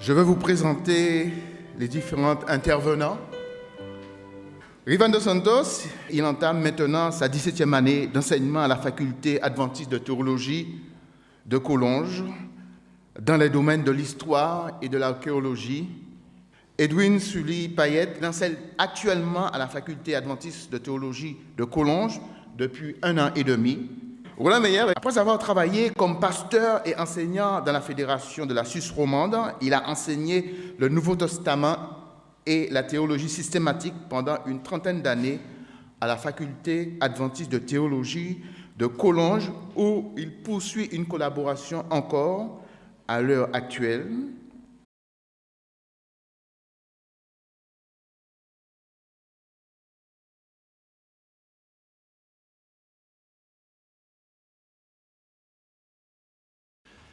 Je vais vous présenter les différents intervenants. Rivan dos Santos, il entame maintenant sa 17e année d'enseignement à la faculté adventiste de théologie de Collonges dans les domaines de l'histoire et de l'archéologie. Edwin Sully Payet enseigne actuellement à la faculté adventiste de théologie de Collonges depuis 1 an et demi. Roland Meyer, après avoir travaillé comme pasteur et enseignant dans la fédération de la Suisse romande, il a enseigné le Nouveau Testament et la théologie systématique pendant une 30aine d'années à la faculté adventiste de théologie de Collonges, où il poursuit une collaboration encore à l'heure actuelle.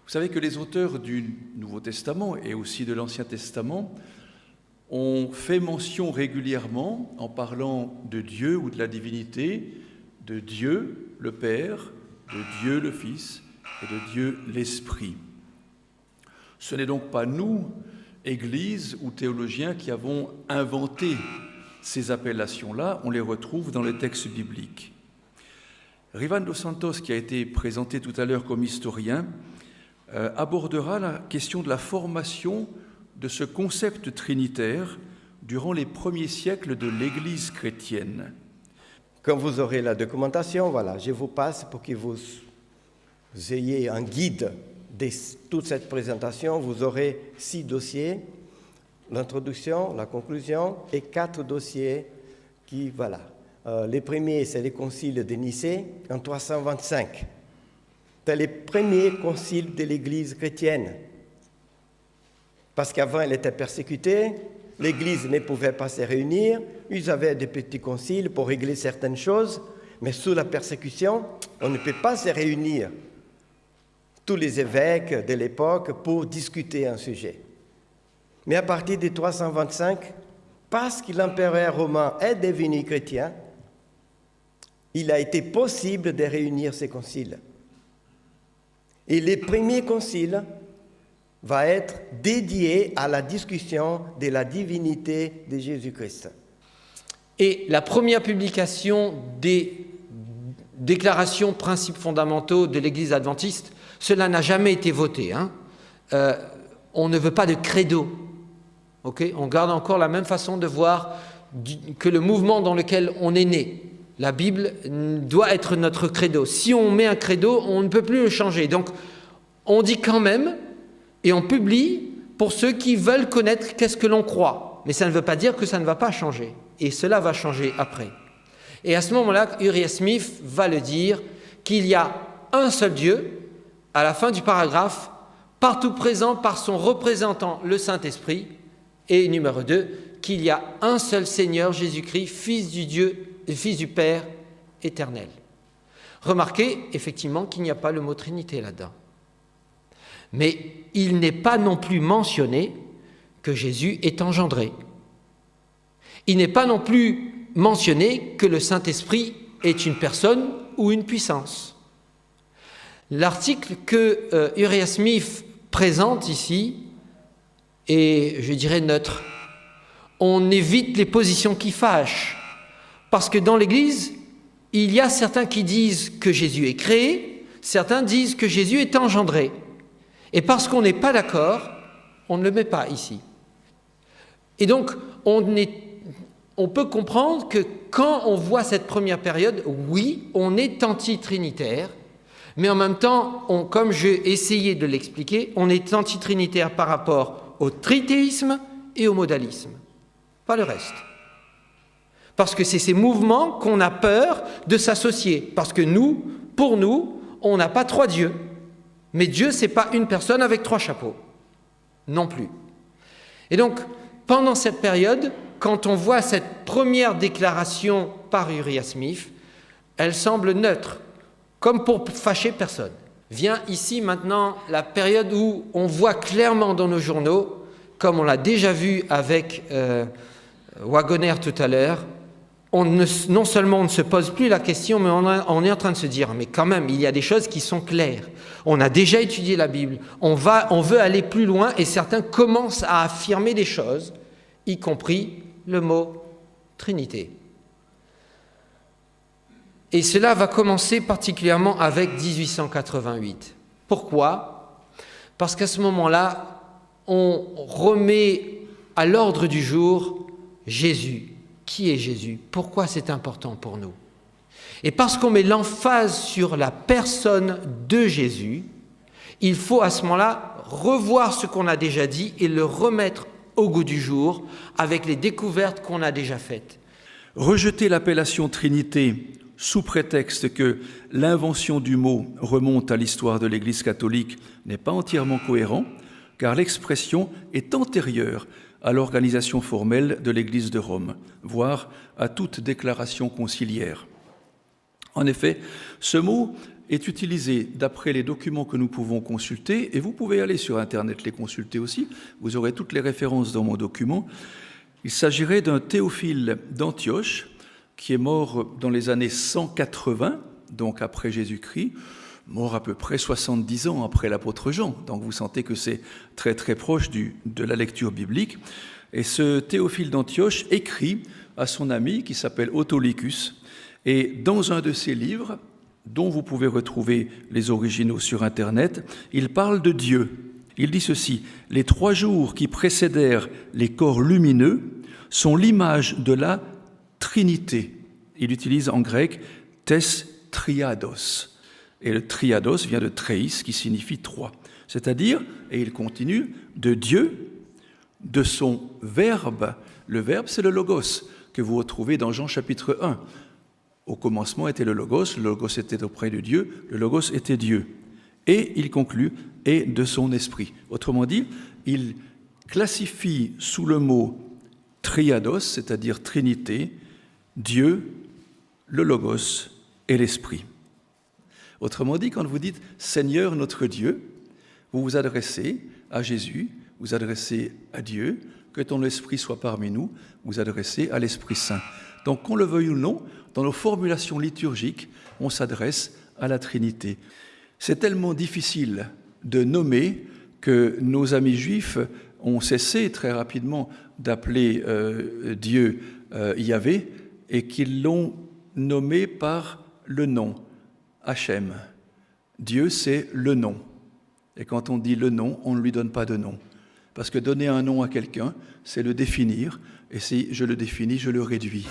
Vous savez que les auteurs du Nouveau Testament et aussi de l'Ancien Testament ont fait mention régulièrement, en parlant de Dieu ou de la divinité, de Dieu le Père, de Dieu le Fils et de Dieu l'Esprit. Ce n'est donc pas nous, Église ou théologiens, qui avons inventé ces appellations-là, on les retrouve dans les textes bibliques. Rivan dos Santos, qui a été présenté tout à l'heure comme historien, abordera la question de la formation de ce concept trinitaire durant les premiers siècles de l'Église chrétienne. Quand vous aurez la documentation, voilà, je vous passe pour que vous ayez un guide de toute cette présentation. Vous aurez 6 dossiers, l'introduction, la conclusion et 4 dossiers qui, voilà. Les premiers, c'est les conciles de Nicée en 325. C'est les premiers conciles de l'Église chrétienne. Parce qu'avant, elle était persécutée, l'Église ne pouvait pas se réunir, ils avaient des petits conciles pour régler certaines choses, mais sous la persécution, on ne peut pas se réunir, tous les évêques de l'époque, pour discuter un sujet. Mais à partir de 325, parce que l'empereur romain est devenu chrétien, il a été possible de réunir ces conciles. Et le premier concile va être dédié à la discussion de la divinité de Jésus-Christ. Et la première publication des déclarations, principes fondamentaux de l'Église adventiste, cela n'a jamais été voté. On ne veut pas de credo. Okay, on garde encore la même façon de voir que le mouvement dans lequel on est né. La Bible doit être notre credo. Si on met un credo, on ne peut plus le changer. Donc, on dit quand même, et on publie pour ceux qui veulent connaître qu'est-ce que l'on croit. Mais ça ne veut pas dire que ça ne va pas changer. Et cela va changer après. Et à ce moment-là, Uriah Smith va le dire qu'il y a un seul Dieu, à la fin du paragraphe, partout présent par son représentant, le Saint-Esprit. Et numéro 2, qu'il y a un seul Seigneur, Jésus-Christ, Fils du Père éternel. Remarquez effectivement qu'il n'y a pas le mot Trinité là-dedans. Mais il n'est pas non plus mentionné que Jésus est engendré. Il n'est pas non plus mentionné que le Saint-Esprit est une personne ou une puissance. L'article que Uriah Smith présente ici est, je dirais, neutre. On évite les positions qui fâchent. Parce que dans l'Église, il y a certains qui disent que Jésus est créé, certains disent que Jésus est engendré. Et parce qu'on n'est pas d'accord, on ne le met pas ici. Et donc, on peut comprendre que quand on voit cette première période, oui, on est anti-trinitaire, mais en même temps, comme j'ai essayé de l'expliquer, on est anti-trinitaire par rapport au trithéisme et au modalisme, pas le reste. Parce que c'est ces mouvements qu'on a peur de s'associer. Parce que pour nous, on n'a pas 3 dieux. Mais Dieu, ce n'est pas une personne avec 3 chapeaux. Non plus. Et donc, pendant cette période, quand on voit cette première déclaration par Uriah Smith, elle semble neutre, comme pour fâcher personne. Vient ici maintenant la période où on voit clairement dans nos journaux, comme on l'a déjà vu avec Wagoner tout à l'heure, non seulement on ne se pose plus la question, mais on est en train de se dire, mais quand même, il y a des choses qui sont claires. On a déjà étudié la Bible, on veut aller plus loin, et certains commencent à affirmer des choses, y compris le mot Trinité. Et cela va commencer particulièrement avec 1888. Pourquoi ? Parce qu'à ce moment-là, on remet à l'ordre du jour Jésus. Qui est Jésus ? Pourquoi c'est important pour nous ? Et parce qu'on met l'emphase sur la personne de Jésus, il faut à ce moment-là revoir ce qu'on a déjà dit et le remettre au goût du jour avec les découvertes qu'on a déjà faites. Rejeter l'appellation Trinité sous prétexte que l'invention du mot remonte à l'histoire de l'Église catholique n'est pas entièrement cohérent, car l'expression est antérieure à l'organisation formelle de l'Église de Rome, voire à toute déclaration conciliaire. En effet, ce mot est utilisé d'après les documents que nous pouvons consulter, et vous pouvez aller sur Internet les consulter aussi, vous aurez toutes les références dans mon document. Il s'agirait d'un Théophile d'Antioche, qui est mort dans les années 180, donc après Jésus-Christ, mort à peu près 70 ans après l'apôtre Jean. Donc vous sentez que c'est très très proche de la lecture biblique. Et ce Théophile d'Antioche écrit à son ami qui s'appelle Autolycus. Et dans un de ses livres, dont vous pouvez retrouver les originaux sur Internet, il parle de Dieu. Il dit ceci: « Les 3 jours qui précédèrent les corps lumineux sont l'image de la Trinité. » Il utilise en grec « tes triados ». Et le triados vient de treis, qui signifie 3. C'est-à-dire, et il continue, de Dieu, de son verbe. Le verbe, c'est le logos, que vous retrouvez dans Jean chapitre 1. Au commencement était le logos était auprès de Dieu, le logos était Dieu. Et il conclut, et de son esprit. Autrement dit, il classifie sous le mot triados, c'est-à-dire Trinité, Dieu, le logos et l'esprit. Autrement dit, quand vous dites « Seigneur notre Dieu », vous vous adressez à Jésus, vous adressez à Dieu, que ton esprit soit parmi nous, vous adressez à l'Esprit Saint. Donc, qu'on le veuille ou non, dans nos formulations liturgiques, on s'adresse à la Trinité. C'est tellement difficile de nommer que nos amis juifs ont cessé très rapidement d'appeler Dieu Yahvé et qu'ils l'ont nommé par le nom. Hachem. Dieu, c'est le nom. Et quand on dit le nom, on ne lui donne pas de nom. Parce que donner un nom à quelqu'un, c'est le définir. Et si je le définis, je le réduis.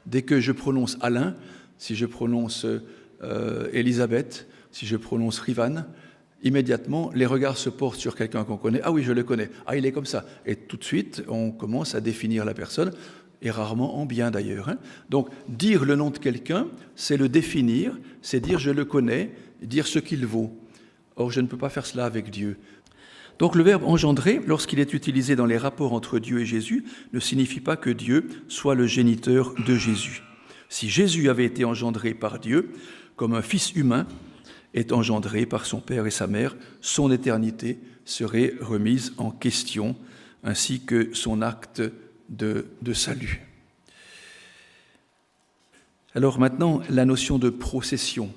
Dès que je prononce Alain, si je prononce Elisabeth, si je prononce Rivan, immédiatement, les regards se portent sur quelqu'un qu'on connaît. Ah oui, je le connais. Ah, il est comme ça. Et tout de suite, on commence à définir la personne, et rarement en bien d'ailleurs. Donc, dire le nom de quelqu'un, c'est le définir, c'est dire je le connais, dire ce qu'il vaut. Or, je ne peux pas faire cela avec Dieu. Donc, le verbe engendrer, lorsqu'il est utilisé dans les rapports entre Dieu et Jésus, ne signifie pas que Dieu soit le géniteur de Jésus. Si Jésus avait été engendré par Dieu, comme un fils humain est engendré par son père et sa mère, son éternité serait remise en question, ainsi que son acte de salut. Alors maintenant, la notion de procession.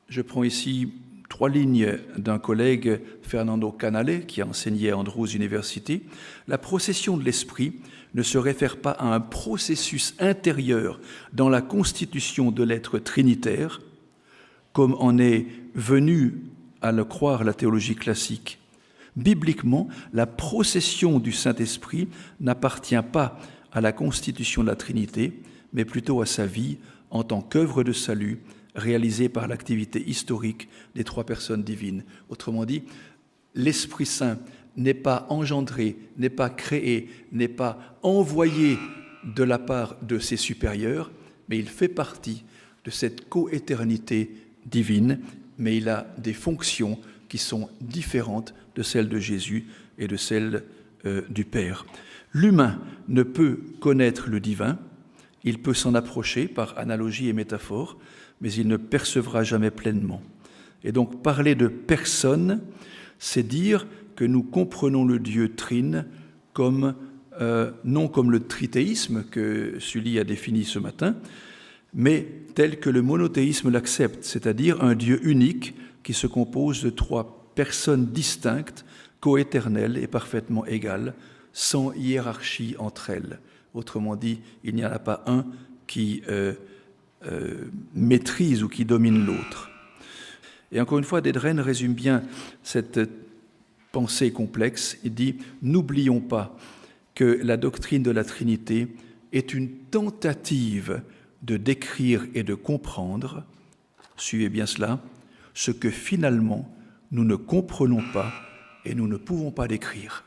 Je prends ici 3 lignes d'un collègue, Fernando Canale, qui a enseigné à Andrews University. La procession de l'esprit ne se réfère pas à un processus intérieur dans la constitution de l'être trinitaire, comme en est venu à le croire la théologie classique. Bibliquement, la procession du Saint-Esprit n'appartient pas à la constitution de la Trinité, mais plutôt à sa vie en tant qu'œuvre de salut réalisée par l'activité historique des 3 personnes divines. Autrement dit, l'Esprit Saint n'est pas engendré, n'est pas créé, n'est pas envoyé de la part de ses supérieurs, mais il fait partie de cette coéternité divine, mais il a des fonctions qui sont différentes de celles de Jésus et de celles du Père. L'humain ne peut connaître le divin, il peut s'en approcher par analogie et métaphore, mais il ne percevra jamais pleinement. Et donc parler de personne, c'est dire que nous comprenons le Dieu trine comme non comme le trithéisme que Sully a défini ce matin, mais tel que le monothéisme l'accepte, c'est-à-dire un Dieu unique qui se compose de 3 personnes distinctes, coéternelles et parfaitement égales, sans hiérarchie entre elles. Autrement dit, il n'y en a pas un qui maîtrise ou qui domine l'autre. Et encore une fois, Dedren résume bien cette pensée complexe. Il dit « N'oublions pas que la doctrine de la Trinité est une tentative de décrire et de comprendre, suivez bien cela, ce que finalement nous ne comprenons pas et nous ne pouvons pas décrire. »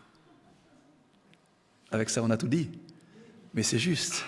Avec ça, on a tout dit, mais c'est juste.